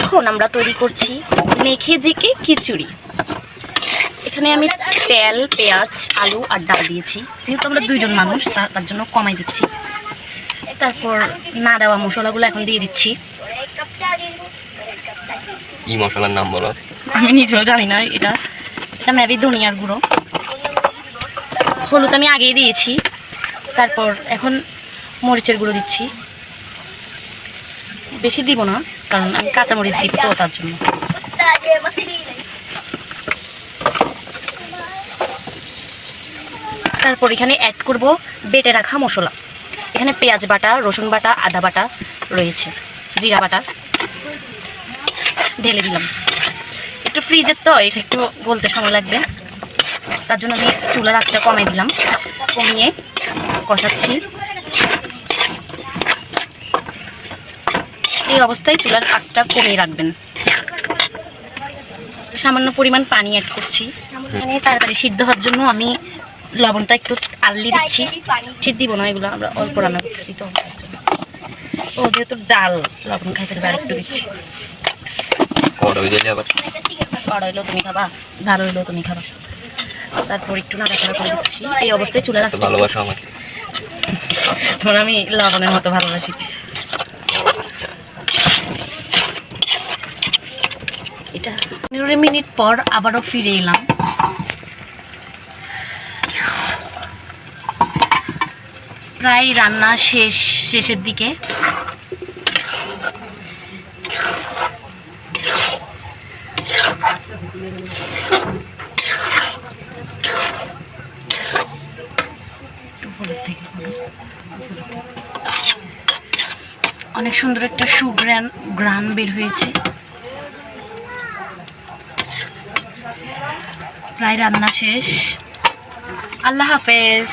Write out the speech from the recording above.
এখন আমরা তৈরি করছি মেখে জেকে খিচুড়ি। এখানে আমি তেল, পেঁয়াজ, আলু আর ডাল দিয়েছি। যেহেতু আমরা 2 জন মানুষ তার জন্য কমাই দিচ্ছি। তারপর না দেওয়া মশলাগুলো এখন দিয়ে দিচ্ছি। কি মশলার নাম বলো? আমি নিজেও জানি না। এটা মেবি ধনিয়ার গুঁড়ো। হলুদ আমি আগেই দিয়েছি। তারপর এখন মরিচের গুঁড়ো দিচ্ছি। বেশি দিব না, কারণ আমি কাঁচামরিচ দিব তো, তার জন্য। তারপর এখানে অ্যাড করব বেটে রাখা মশলা। এখানে পেঁয়াজ বাটা, রসুন বাটা, আদা বাটা রয়েছে, জিরা বাটা ঢেলে দিলাম। একটু ফ্রিজের তো, এটা একটু বলতে সময় লাগবে, তার জন্য আমি চুলার আঁচটা কমিয়ে দিলাম। কমিয়ে কষাচ্ছি। এই অবস্থায় চুলার আঁচটা কমিয়ে রাখবেন। সামান্য পরিমাণ পানি অ্যাড করছি। এখানে তাড়াতাড়ি সিদ্ধ হওয়ার জন্য আমি লবণটা একটু আর্লি দিচ্ছি। সিদ্ধ দিব না, এগুলো আমরা অল্প রান্না করতেছি তো। ও যেহেতু ডাল লবণ খাই ফেলবে, আরেকটু দিচ্ছি। বড় হইলেও তুমি খাবা, ভালো হইলেও তুমি খাবা। তারপর একটু নাড়াচাড়া করে দিচ্ছি। এই অবস্থায় চুলার আঁচটা, ভালোবাসা আমাকে তোমার আমি লবণের মতো ভালোবাসি। এটা 15 মিনিট পর আবারও ফিরে এলাম। প্রায় রান্না শেষের দিকে। অনেক সুন্দর একটা সুঘ্রাণ বের হয়েছে। প্রায় রান্না শেষ। আল্লাহ হাফেজ।